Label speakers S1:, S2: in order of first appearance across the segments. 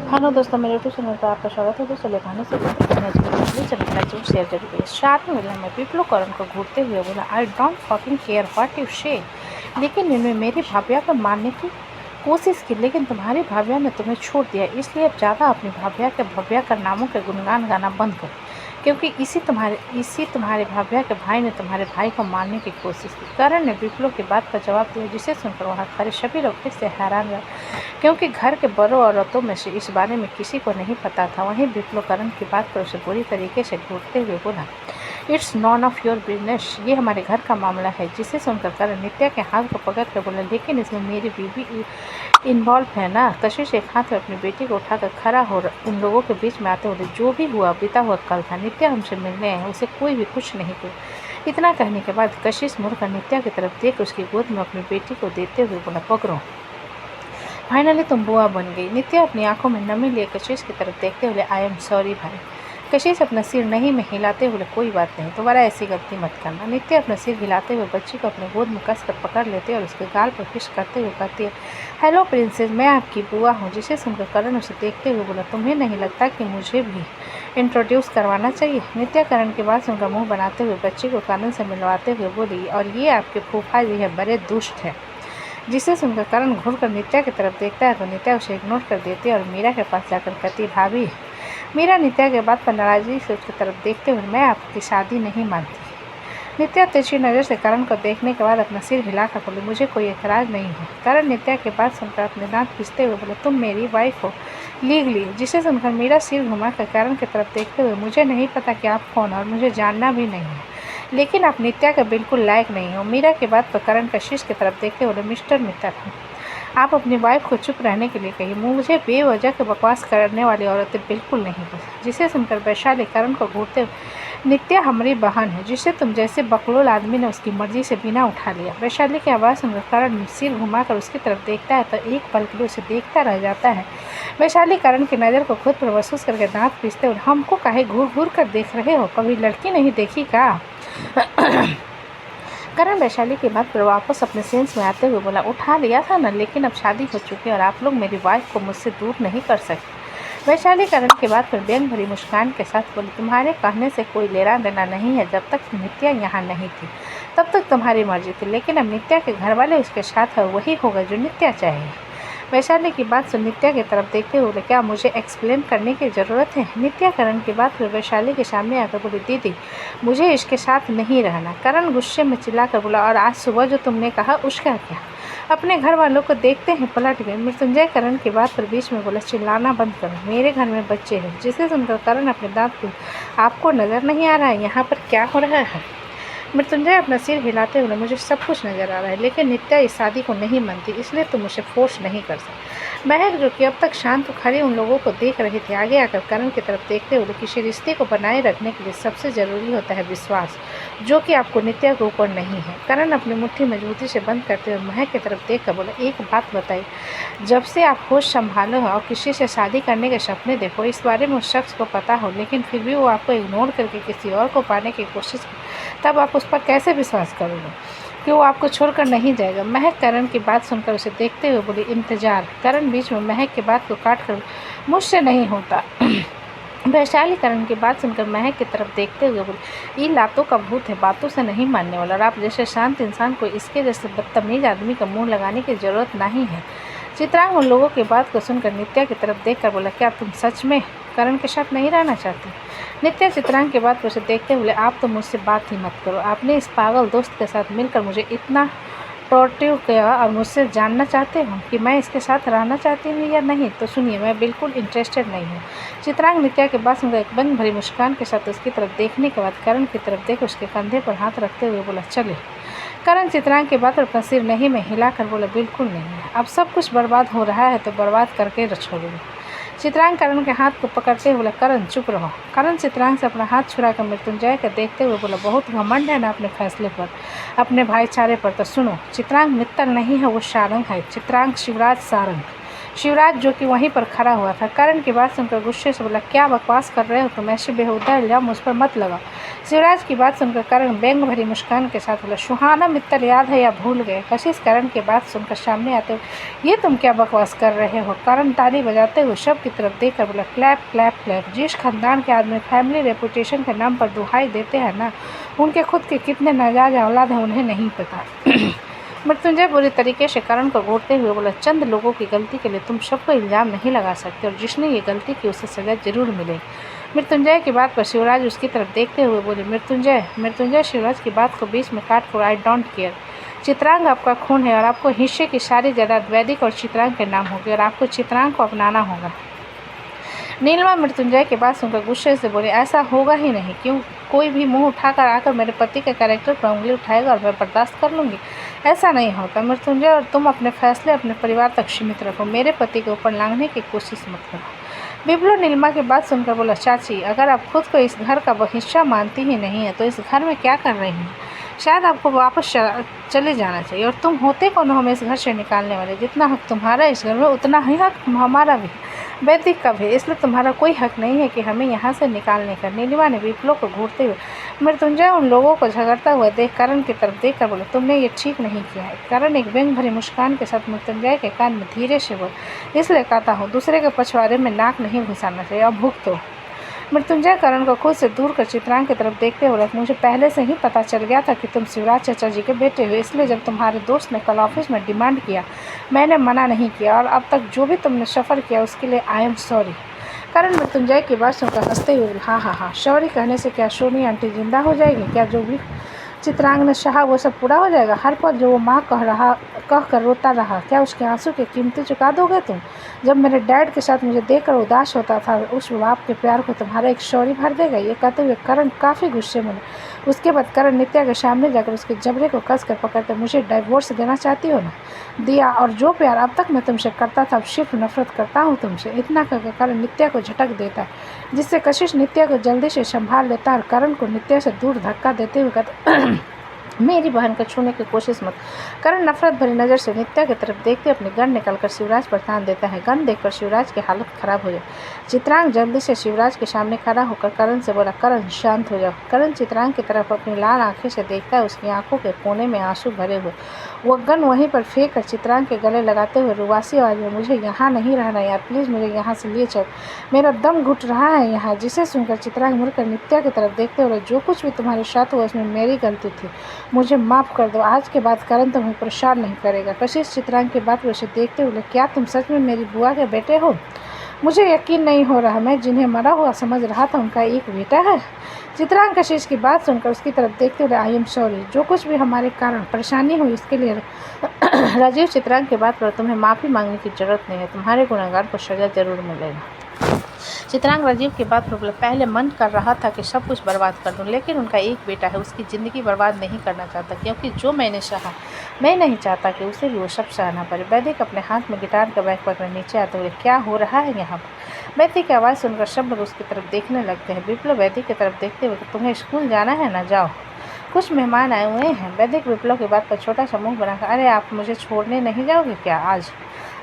S1: Hello दोस्तों, मेरे YouTube channel पर आपका स्वागत है। दोस्तों लेखाने से चैनल जरूर शेयर जरूर करिए। शादी में विप्लव करण को घूरते हुए बोला, I don't fucking care what you से। लेकिन इन्होंने मेरी भाभिया को मारने की कोशिश की, लेकिन तुम्हारी भाभिया ने तुम्हें छोड़ दिया। इसलिए अब ज़्यादा अपनी भाभिया के भव्या कर नामों के गुणगान गाना बंद करो, क्योंकि इसी तुम्हारे भाभिया के भाई ने तुम्हारे भाई को मारने की कोशिश की। करण ने विप्लव की बात का जवाब दिया, जिसे सुनकर वहाँ खड़े सभी लोग फिर से हैरान रहे, क्योंकि घर के बड़ों औरतों में से इस बारे में किसी को नहीं पता था। वहीं विप्लव करण की बात पर उसे बुरी तरीके से घूरते हुए बोला, it's none of your business, ये हमारे घर का मामला है। जिसे सुनकर करण नित्या के हाथ को पकड़ कर बोला, लेकिन इसमें मेरी बीवी इन्वॉल्व है ना। कशिश एक हाथ में अपनी बेटी को उठाकर खड़ा हो उन लोगों के बीच में आते हुए, जो भी हुआ बीता हुआ कल था। नित्या हमसे मिलने आए, उसे कोई भी कुछ नहीं किया। इतना कहने के बाद कशिश मुड़कर नित्या की तरफ देख उसकी गोद में अपनी बेटी को देते हुए बोला, पकड़ो, फाइनली तुम बुआ बन गई। नित्या अपनी आंखों में नमी लिए कशिश की तरफ देखते हुए, आई एम सॉरी भाई। कशिश अपना सिर नहीं में हिलाते हुए, कोई बात नहीं, दोबारा ऐसी गलती मत करना। नित्या अपना सिर हिलाते हुए बच्ची को अपने गोद में कसकर पकड़ लेते और उसके गाल पर किस करते हुए कहती है, हेलो प्रिंसेस, मैं आपकी बुआ हूँ। जिसे सुनकर करण उसे देखते हुए बोला, तुम्हें नहीं लगता कि मुझे भी इंट्रोड्यूस करवाना चाहिए। नित्या करण के बाद उनका मुँह बनाते हुए बच्ची को कानून से मिलवाते हुए बोली, और ये आपके फूफा जी है, बड़े दुष्ट हैं। जिसे सुनकर करण घूरकर नित्या की तरफ देखता है तो नित्या उसे इग्नोर कर देती है और मीरा के पास जाकर कहती, भाभी। मीरा नित्या के बात पर नाराजगी से उसकी तरफ देखते हुए, मैं आपकी शादी नहीं मानती। नित्या तिरछी नज़र से करण को देखने के बाद अपना सिर हिलाकर बोली, मुझे कोई एतराज़ नहीं है। करण नित्या के बात सुनकर अपने दांत पीसते हुए बोले, तुम मेरी वाइफ हो लीगली। जिसे सुनकर मीरा सिर घुमाकर करण की तरफ देखते हुए, मुझे नहीं पता कि आप कौन और मुझे जानना भी नहीं है, लेकिन आप नित्या के बिल्कुल लायक नहीं हो। मीरा के बात पर करण कशिश की तरफ देखते हुए, मिस्टर मित्तल, आप अपनी वाइफ को चुप रहने के लिए कहिए। मुझे बेवजह के बकवास करने वाली औरतें बिल्कुल नहीं पसंद। जिसे सुनकर वैशाली करण को घूरते हुए, नित्या हमारी बहन है, जिसे तुम जैसे बकलोल आदमी ने उसकी मर्जी से बिना उठा लिया। वैशाली की आवाज़ सुनकर करण सिर घुमाकर उसकी तरफ देखता है तो एक पल के लिए उसे देखता रह जाता है। वैशाली करण की नज़र को खुद पर महसूस करके दांत पीसते हुए, हमको काहे घूर घूर कर देख रहे हो, कभी लड़की नहीं देखी का। करण वैशाली की बात पर वापस अपने सेंस में आते हुए बोला, उठा लिया था ना, लेकिन अब शादी हो चुकी है और आप लोग मेरी वाइफ को मुझसे दूर नहीं कर सकते। वैशाली करण की बात पर व्यंग भरी मुस्कान के साथ बोली, तुम्हारे कहने से कोई लेना देना नहीं है। जब तक नित्या यहाँ नहीं थी तब तक तुम्हारी मर्जी थी, लेकिन अब नित्या के घर वाले उसके साथ है, वही होगा जो नित्या चाहिए। वैशाली की बात सुन नित्या की तरफ देखते हुए, क्या मुझे एक्सप्लेन करने की ज़रूरत है। नित्या करण की बात पर वैशाली के सामने आकर बोली, दीदी मुझे इसके साथ नहीं रहना। करण गुस्से में चिल्लाकर बोला, और आज सुबह जो तुमने कहा उसका क्या। अपने घर वालों को देखते हैं पलट गए। मृत्युंजय करण की बात पर बीच में बोला, चिल्लाना बंद करो, मेरे घर में बच्चे हैं। जिसे सुनकर करण अपने दांत को, आपको नज़र नहीं आ रहा है यहाँ पर क्या हो रहा है। मृत्युंजय अपना सिर हिलाते हुए, मुझे सब कुछ नज़र आ रहा है, लेकिन नित्या इस शादी को नहीं मानती, इसलिए तुम उसे फोर्स नहीं कर सकते। महक जो कि अब तक शांत खड़े उन लोगों को देख रहे थे, आगे आकर करण की तरफ देखते हुए, किसी रिश्ते को बनाए रखने के लिए सबसे ज़रूरी होता है विश्वास, जो कि आपको नित्या के ऊपर नहीं है। करण अपनी मुट्ठी मजबूती से बंद करते हुए महक की तरफ देख कर बोला, एक बात बताइए, जब से आप होश संभालो हो और किसी से शादी करने के सपने देखो, इस बारे में उस शख्स को पता हो, लेकिन फिर भी वो आपको इग्नोर करके किसी और को पाने की कोशिश, तब आप उस पर कैसे विश्वास करोगे कि वो आपको छोड़कर नहीं जाएगा। महक करण की बात सुनकर उसे देखते हुए बोली, इंतजार। करण बीच में महक की बात को काट कर, मुझसे नहीं होता। वैशाली करण की बात सुनकर महक की तरफ देखते हुए बोली, ये लातों का भूत है, बातों से नहीं मानने वाला, और आप जैसे शांत इंसान को इसके जैसे बदतमीज आदमी का मुंह लगाने की ज़रूरत नहीं है। चित्रांग उन लोगों की बात को सुनकर नित्या की तरफ देखकर बोला, क्या तुम सच में करण के साथ नहीं रहना चाहती। नित्या चित्रांग के बाद उसे देखते हुए, आप तो मुझसे बात ही मत करो, आपने इस पागल दोस्त के साथ मिलकर मुझे इतना टॉर्टिव किया और मुझसे जानना चाहते हो कि मैं इसके साथ रहना चाहती हूँ या नहीं। तो सुनिए, मैं बिल्कुल इंटरेस्टेड नहीं हूँ। चित्रांग नित्या के बाद सुनकर एक बंद भरी मुस्कान के साथ उसकी तरफ देखने के बाद करण की तरफ देख उसके कंधे पर हाथ रखते हुए बोला, चले। करण चित्रांग के बाद पर अपना सिर नहीं में हिलाकर बोला, बिल्कुल नहीं, अब सब कुछ बर्बाद हो रहा है तो बर्बाद करके छोड़ूंगी। चित्रांग करण के हाथ को पकड़ते हुए बोला, करण चुप रहो। करण चित्रांग से अपना हाथ छुड़ाकर मृत्युंजय को देखते हुए बोला, बहुत घमंड है ना अपने फैसले पर, अपने भाईचारे पर। तो सुनो, चित्रांग मित्तल नहीं है, वो सारंग है, चित्रांग शिवराज सारंग। शिवराज जो कि वहीं पर खड़ा हुआ था। करण की बात सुनकर गुस्से से बोला, क्या बकवास कर रहे हो तुम? ऐसे बेहुदा इल्जाम मुझ पर मत लगाओ। शिवराज की बात सुनकर करण व्यंग भरी मुस्कान के साथ बोला, सुहाना मित्र याद है या भूल गए? कशिश करण की बात सुनकर सामने आते हुए, ये तुम क्या बकवास कर रहे हो? करण ताली बजाते हुए सब की तरफ देखकर बोला, क्लैप क्लैप क्लैप। जिस खानदान के आदमी फैमिली रेपुटेशन के नाम पर दुहाई देते हैं ना, उनके खुद के कितने नाजायज औलाद हैं उन्हें नहीं पता। मृत्युंजय बुरी तरीके से करण को घूरते हुए बोला, चंद लोगों की गलती के लिए तुम सबको इल्ज़ाम नहीं लगा सकते, और जिसने ये गलती की उसे सजा जरूर मिलेगी। मृत्युंजय की बात पर शिवराज उसकी तरफ देखते हुए बोले, मृत्युंजय शिवराज की बात को बीच में काट कर, आई डोंट केयर। चित्रांग आपका खून है और आपको हिस्से की सारी जायदाद वैदिक और चित्रांग के नाम होगी, और आपको चित्रांग को अपनाना होगा। नीलिमा मृत्युंजय की बात सुनकर गुस्से से बोले, ऐसा होगा ही नहीं। क्यों? कोई भी मुंह उठाकर आकर मेरे पति के कैरेक्टर पर उंगली उठाएगा और मैं बर्दाश्त कर लूँगी? ऐसा नहीं होता मृत्युंजय, और तुम अपने फैसले अपने परिवार तक सीमित रखो, मेरे पति के ऊपर लांघने की कोशिश मत करो। बिप्लो नीलिमा की बात सुनकर बोला, चाची अगर आप खुद को इस घर का हिस्सा मानती ही नहीं है तो इस घर में क्या कर रही हैं? शायद आपको वापस चले जाना चाहिए, और तुम होते कौन हो हमें इस घर से निकालने वाले? जितना हक तुम्हारा इस घर में उतना ही हक हमारा भी, वैदिक का भी, इसलिए तुम्हारा कोई हक नहीं है कि हमें यहाँ से निकालने का। नीलिमा ने विप्लो को घूरते हुए मृत्युंजय उन लोगों को झगड़ता हुआ देख करण की तरफ देखकर बोला, तुमने ये ठीक नहीं किया है। करण एक व्यंग भरी मुस्कान के साथ मृत्युंजय के कान में धीरे से बोला, इसलिए कहता हूँ दूसरे के पछवाड़े में नाक नहीं घुसाना चाहिए, अब भुगतो। मृत्युंजय करण को खुद से दूर कर चित्रांग की तरफ देखते हुए, मुझे पहले से ही पता चल गया था कि तुम शिवराज चाचा जी के बेटे हो, इसलिए जब तुम्हारे दोस्त ने कल ऑफिस में डिमांड किया मैंने मना नहीं किया, और अब तक जो भी तुमने सफ़र किया उसके लिए आई एम सॉरी। करण मृत्युंजय की बात सुनकर हंसते हुए, हाँ हाँ हाँ, सॉरी कहने से क्या सोनी आंटी जिंदा हो जाएगी? क्या जो भी चित्रांग ने चाहा वो सब पूरा हो जाएगा? हर पल जो वो माँ कह कर रोता रहा, क्या उसके आंसू की कीमती चुका दोगे तुम? जब मेरे डैड के साथ मुझे देखकर उदास होता था, उस बाप के प्यार को तुम्हारा एक सॉरी भर देगा? ये कहते हुए करण काफ़ी गुस्से में। उसके बाद करण नित्या के सामने जाकर उसके जबड़े को कस कर पकड़ते, मुझे डाइवोर्स देना चाहती हो ना? दिया, और जो प्यार अब तक मैं तुमसे करता था अब सिर्फ नफरत करता हूँ तुमसे। इतना कहकर करण नित्या को झटक देता है, जिससे कशिश नित्या को जल्दी से संभाल लेता है और करण को नित्या से दूर धक्का देते हुए कहता, मेरी बहन को छूने की कोशिश मत। करण नफरत भरी नज़र से नित्या की तरफ देखते अपनी गन निकालकर शिवराज पर तान देता है। गन देखकर शिवराज की हालत खराब हो जाए। चित्रांग जल्दी से शिवराज के सामने खड़ा होकर करण से बोला, करण शांत हो जाओ। करण चित्रांग की तरफ अपनी लाल आंखें से देखता है, उसकी आंखों के कोने में आंसू भरे हुए। वह गन वहीं पर फेंक कर चित्रांग के गले लगाते हुए रुबासी आवाज में, मुझे यहाँ नहीं रहना यार, प्लीज़ मुझे यहाँ से लिए चल, मेरा दम घुट रहा है यहाँ। जिसे सुनकर चित्रांग मुड़कर नित्या की तरफ देखते हुए, जो कुछ भी तुम्हारे साथ हुआ उसमें मेरी गलती थी, मुझे माफ़ कर दो। आज के बाद करण तुम्हें परेशान नहीं करेगा। कशिश चित्रांग की बात वैसे देखते हुए, क्या तुम सच में मेरी बुआ के बेटे हो? मुझे यकीन नहीं हो रहा, मैं जिन्हें मरा हुआ समझ रहा था उनका एक बेटा है। चित्रांग कशिश की बात सुनकर उसकी तरफ देखते हुए, आई एम सॉरी, जो कुछ भी हमारे कारण परेशानी हुई इसके लिए। राजीव चित्रांग की बात पर तुम्हें माफ़ी मांगने की जरूरत नहीं है, तुम्हारे गुनहगार को सजा जरूर मिलेगा। चित्रांग राजीव की बात पर बोला, पहले मन कर रहा था कि सब कुछ बर्बाद कर दूं, लेकिन उनका एक बेटा है, उसकी ज़िंदगी बर्बाद नहीं करना चाहता, क्योंकि जो मैंने चाहा मैं नहीं चाहता कि उसे भी वो सब सहना पड़े। वैदिक अपने हाथ में गिटार का बैग पकड़ नीचे आते हुए, क्या हो रहा है यहाँ पर? वैदिक की आवाज़ सुनकर सब लोग उसकी तरफ देखने लगते हैं। विप्लव वैदिक की तरफ देखते हुए, तुम्हें स्कूल जाना है ना, जाओ, कुछ मेहमान आए हुए हैं। वैदिक विप्लव की बात पर छोटा सा मुँह बनाकर, अरे आप मुझे छोड़ने नहीं जाओगे क्या?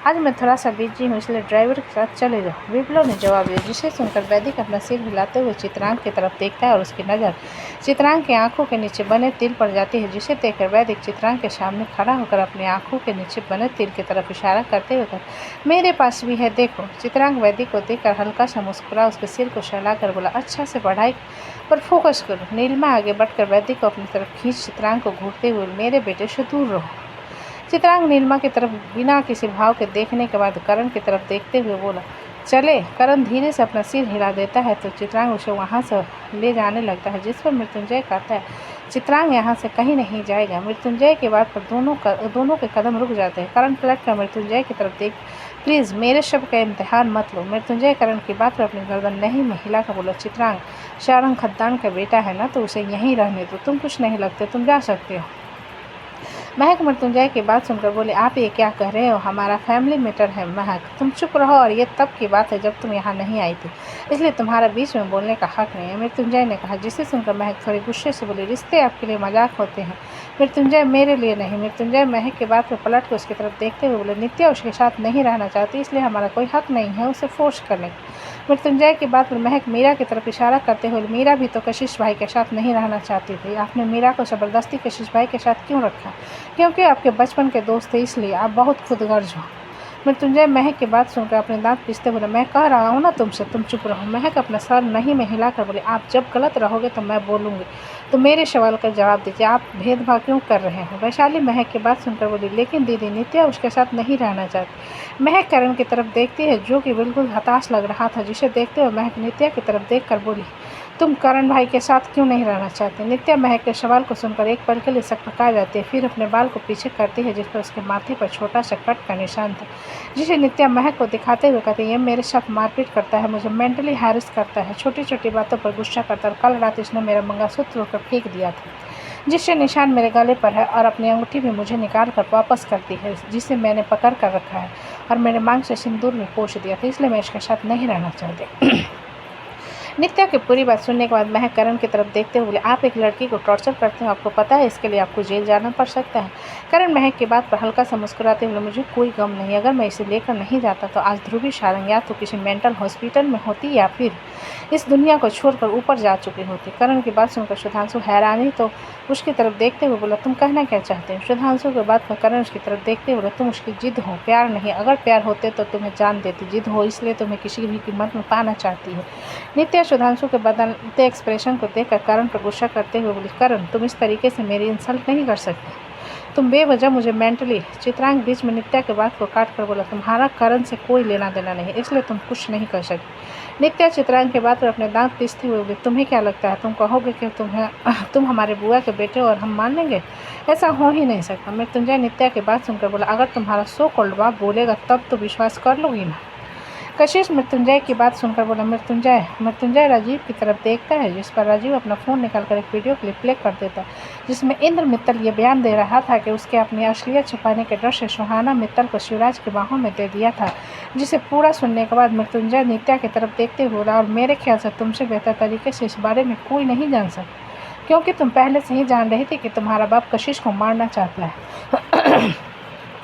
S1: आज मैं थोड़ा सा बिजी हूँ, इसलिए ड्राइवर के साथ चले जाओ, विप्लव ने जवाब दिया। जिसे सुनकर वैदिक अपना सिर हिलाते हुए चित्रांग की तरफ देखता है, और उसकी नज़र चित्रांग की आंखों के नीचे बने तिल पर जाती है, जिसे देखकर वैदिक चित्रांग के सामने खड़ा होकर अपनी आंखों के नीचे बने तिल की तरफ इशारा करते हुए, मेरे पास भी है, देखो। चित्रांग वैदिक को देखकर हल्का सा मुस्कुरा उसके सिर को सहला कर बोला, अच्छा से पढ़ाई पर फोकस करो। नीलिमा आगे बढ़कर वैदिक को अपनी तरफ खींच चित्रांग को घूरते हुए, मेरे बेटे से दूर रहो। चित्रांग नीलिमा की तरफ बिना किसी भाव के देखने के बाद करण की तरफ देखते हुए बोला, चले। करण धीरे से अपना सिर हिला देता है तो चित्रांग उसे वहाँ से ले जाने लगता है, जिस पर मृत्युंजय कहता है, चित्रांग यहाँ से कहीं नहीं जाएगा। मृत्युंजय की बात पर दोनों के कदम रुक जाते हैं। करण पलट कर मृत्युंजय की तरफ देख, प्लीज़ मेरे शब्द का इम्तिहान मत लो। मृत्युंजय करण की बात पर अपनी गर्दन नहीं में हिला कर बोला, चित्रांग शारंग खद्दान का बेटा है ना, तो उसे यहीं रहने दो, तुम कुछ नहीं लगते, तुम जा सकते हो। महक मृत्युंजय की बात सुनकर बोले, आप ये क्या कह रहे हो, हमारा फैमिली मैटर है। महक, तुम चुप रहो, और ये तब की बात है जब तुम यहाँ नहीं आई थी, इसलिए तुम्हारा बीच में बोलने का हक नहीं है, मृत्युंजय ने कहा। जिसे सुनकर महक थोड़ी गुस्से से बोली, रिश्ते आपके लिए मजाक होते हैं मृत्युंजय, मेरे लिए नहीं। मृत्युंजय महक की बात पर पलट कर उसकी तरफ देखते हुए बोले, नित्या उसके साथ नहीं रहना चाहती, इसलिए हमारा कोई हक नहीं है उसे फोर्स करने का। मृत्युंजय की बात पर महक मीरा की तरफ इशारा करते हुए, मीरा भी तो कशिश भाई के साथ नहीं रहना चाहती थी, आपने मीरा को ज़बरदस्ती कशिश भाई के साथ क्यों रखा? क्योंकि आपके बचपन के दोस्त थे, इसलिए आप बहुत खुदगर्ज हो। मृत्युंजय महक की बात सुनकर अपने दांत पीसते बोले, मैं कह रहा हूँ ना तुमसे, तुम चुप रहो। महक अपना सर नहीं में हिलाकर बोले, आप जब गलत रहोगे तो मैं बोलूँगी, तो मेरे सवाल का जवाब दीजिए, आप भेदभाव क्यों कर रहे हैं? वैशाली महक की बात सुनकर बोली, लेकिन दीदी नित्या उसके साथ नहीं रहना चाहती। महक करण की तरफ देखती है जो कि बिल्कुल हताश लग रहा था, जिसे देखते हुए महक नित्या की तरफ देख कर बोली, तुम करण भाई के साथ क्यों नहीं रहना चाहते? नित्या महक के सवाल को सुनकर एक पल के लिए सकपका जाती है, फिर अपने बाल को पीछे करती है जिस पर उसके माथे पर छोटा सा कट का निशान था, जिसे नित्या महक को दिखाते हुए कहती है, ये मेरे साथ मारपीट करता है, मुझे मेंटली हैरेस करता है, छोटी छोटी बातों पर गुस्सा करता है, और कल रात इसने मेरा मंगलसूत्र उठकर फेंक दिया था, जिससे निशान मेरे गले पर है, और अपनी अंगूठी भी मुझे निकाल कर वापस करती है, जिसे मैंने पकड़ कर रखा है, और मेरे मांग से सिंदूर में पोंछ दिया था, इसलिए मैं इसके साथ नहीं रहना चाहती। नित्या की पूरी बात सुनने के बाद महक करण की तरफ देखते हुए बोले, आप एक लड़की को टॉर्चर करते हो, आपको पता है इसके लिए आपको जेल जाना पड़ सकता है। करण महक की बात पर हल्का सा मुस्कुराते हुए, मुझे कोई गम नहीं, अगर मैं इसे लेकर नहीं जाता तो आज ध्रुवी सारंग या तो किसी मेंटल हॉस्पिटल में होती या फिर इस दुनिया को छोड़कर ऊपर जा चुकी होती। करण की बात सुनकर सुधांशु हैरानी तो उसकी तरफ देखते हुए बोला, तुम कहना क्या चाहते हो? सुधांशु की बात पर करण उसकी तरफ देखते हुए बोला, तुम उसकी जिद हो, प्यार नहीं। अगर प्यार होते तो तुम्हें जान देती, जिद हो इसलिए तुम्हें किसी भी कीमत में पाना चाहती है। नित्या सुधांशु के बदलते एक्सप्रेशन को देखकर करण पर गुस्सा करते हुए बोली, करण तुम इस तरीके से मेरी इंसल्ट नहीं कर सकते, तुम बेवजह मुझे मेंटली। चित्रांग बीच में नित्या के बात को काट कर बोला, तुम्हारा करण से कोई लेना देना नहीं, इसलिए तुम कुछ नहीं कर सकते। नित्या चित्रांग के बात पर अपने दांत पीसते हुए बोली, तुम्हें क्या लगता है, तुम कहोगे कि तुम हमारे बुआ के बेटे और हम मान लेंगे? ऐसा हो ही नहीं सकता। मृत्युंजय नित्या की बात सुनकर बोला, अगर तुम्हारा सो कॉल्ड बाप बोलेगा तब तो विश्वास कर लोगी ना? कशिश मृत्युंजय की बात सुनकर बोला, मृत्युंजय राजीव की तरफ देखता है, जिस पर राजीव अपना फ़ोन निकालकर एक वीडियो क्लिप प्ले कर देता है, जिसमें इंद्र मित्तल ये बयान दे रहा था कि उसके अपनी असलियत छुपाने के डर से सुहाना मित्तल को शिवराज की बाहों में दे दिया था। जिसे पूरा सुनने के बाद मृत्युंजय नित्या की तरफ देखते हुए बोला, और मेरे ख्याल से तुमसे बेहतर तरीके से इस बारे में कोई नहीं जान सकता, क्योंकि तुम पहले से ही जान रही थी कि तुम्हारा बाप कशिश को मारना चाहता है।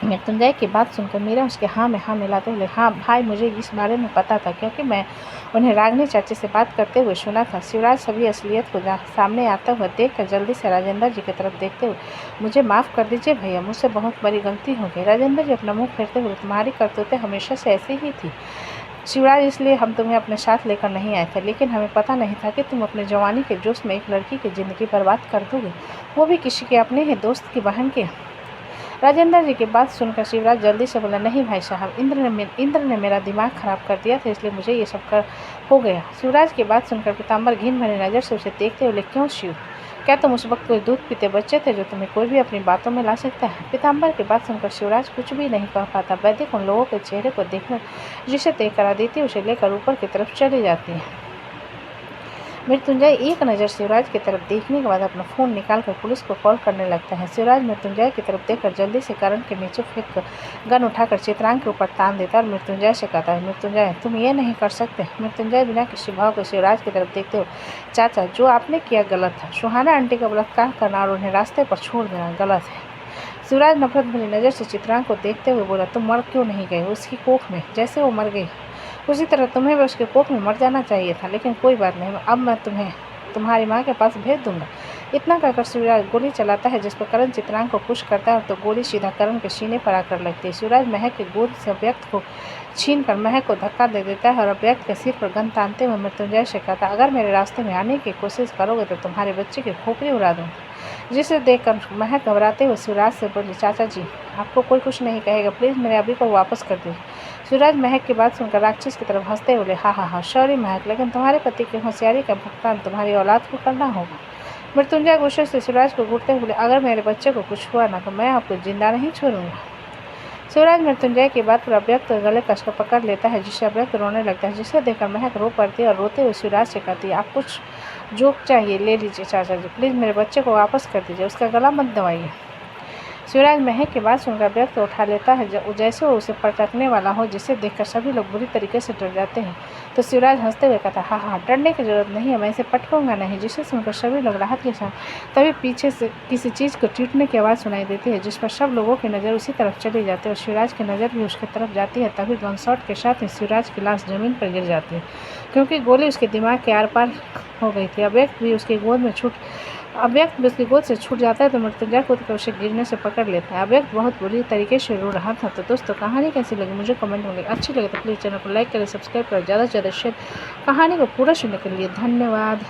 S1: मृत्युंजय की बात सुनकर मीरा उसके हाँ में हाँ मिलाते हुए, हाँ भाई, मुझे इस बारे में पता था, क्योंकि मैं उन्हें रागिनी चाची से बात करते हुए सुना था। शिवराज सभी असलियत को सामने आता हुआ देखकर जल्दी से राजेंद्र जी की तरफ देखते हुए, मुझे माफ़ कर दीजिए भैया, मुझसे बहुत बड़ी गलती हो गई। राजेंद्र जी अपना मुँह फेरते हुए, तुम्हारी करतूतें हमेशा से ऐसी ही थी शिवराज, इसलिए हम तुम्हें अपने साथ लेकर नहीं आए थे, लेकिन हमें पता नहीं था कि तुम अपने जवानी के जोश में एक लड़की की ज़िंदगी बर्बाद कर दोगे, वो भी किसी के अपने ही दोस्त की बहन के। राजेंद्र जी की बात सुनकर शिवराज जल्दी से बोला, नहीं भाई साहब, इंद्र ने मेरा दिमाग खराब कर दिया था, इसलिए मुझे ये सब कर हो गया। शिवराज की बात सुनकर पीताम्बर घिन भरी नज़र से उसे देखते हुए, क्यों शिव, क्या तुम उस वक्त कोई दूध पीते बच्चे थे जो तुम्हें कोई भी अपनी बातों में ला सकता है? पीताम्बर की बात सुनकर शिवराज कुछ भी नहीं कह पाता। वैदिक उन लोगों के चेहरे को देखकर जिसे तय करा देती, उसे लेकर ऊपर की तरफ चली जाती है। मृत्युंजय एक नज़र शिवराज की तरफ देखने के बाद अपना फ़ोन निकालकर पुलिस को कॉल करने लगता है। शिवराज मृत्युंजय की तरफ देखकर जल्दी से करण के नीचे फेंक कर गन उठाकर चित्रांग के ऊपर तान देता है और मृत्युंजय से कहता है, मृत्युंजय तुम ये नहीं कर सकते। मृत्युंजय बिना किसी भाव के शिवराज की तरफ देखते हो, चाचा जो आपने किया गलत था, सुहाना आंटी का बलात्कार करना और उन्हें रास्ते पर छोड़ देना गलत है। शिवराज नफरत भरी नज़र से चित्रांग को देखते हुए बोला, तुम मर क्यों नहीं गए उसकी कोख में, जैसे वो मर गई उसी तरह तुम्हें भी उसके कोख में मर जाना चाहिए था। लेकिन कोई बात नहीं, अब मैं तुम्हें तुम्हारी माँ के पास भेज दूंगा। इतना कहकर शिवराज गोली चलाता है, जिस पर करण चित्रांग को पुश करता है तो गोली सीधा करण के सीने पर आकर लगती है। शिवराज महक के गोद से अव्यक्त को छीन कर महक को धक्का दे देता है और अव्यक्त के सिर पर गन तानते हुए मृत्युंजय से कहता, अगर मेरे रास्ते में आने की कोशिश करोगे तो तुम्हारे बच्चे की खोपड़ी उड़ा दूँगा। जिसे देखकर महक घबराते हुए शिवराज से बोली, चाचा जी आपको कोई कुछ नहीं कहेगा, प्लीज़ मेरे अभी को वापस कर दीजिए। शिवराज महक की बात सुनकर राक्षस की तरफ हंसते हुए, हाँ हाँ हाँ सॉरी महक, लेकिन तुम्हारे पति की होशियारी का भुगतान तुम्हारी औलाद को करना होगा। मृत्युंजय गुस्से से शिवराज को घूरते हुए, अगर मेरे बच्चे को कुछ हुआ ना तो मैं आपको जिंदा नहीं छोड़ूंगा। शिवराज मृत्युंजय की बात पर अव्यक्त गले कसकर पकड़ लेता है, जिससे अव्यक्त रोने लगता है, जिसे देखकर महक रो पड़ती है और रोते हुए शिवराज से कहती है, आप कुछ जो चाहिए ले लीजिए चाचा जी, प्लीज़ मेरे बच्चे को वापस कर दीजिए, उसका गला मत दबाइए। शिवराज महक की बात सुनकर व्यक्त उठा लेता है, जैसे वो उसे पटकने वाला हो, जिसे देखकर सभी लोग बुरी तरीके से डर जाते हैं। तो शिवराज हंसते हुए कहता है, हाँ हाँ, डरने की जरूरत नहीं है, मैं इसे पटकूंगा नहीं। जिसे सुनकर सभी लोग राहत के साथ तभी पीछे से किसी चीज़ को टूटने की आवाज़ सुनाई देती है, जिस पर सब लोगों की नज़र उसी तरफ चली जाती है और शिवराज की नज़र भी उसकी तरफ जाती है। तभी गन शॉट के साथ ही शिवराज की लाश जमीन पर गिर जाती है, क्योंकि गोली उसके दिमाग के आर पार हो गई थी। अव्यक्त भी उसकी गोद से छूट जाता है तो मृत्युंजय कूद कर उसे गिरने से पकड़ लेता है। अव्यक्त बहुत बुरी तरीके से रो रहा था। तो दोस्तों, कहानी कैसी लगी मुझे कमेंट में अच्छी लगे तो प्लीज़ चैनल को लाइक करें, सब्सक्राइब करें, ज़्यादा से ज़्यादा शेयर। कहानी को पूरा सुनने के लिए धन्यवाद।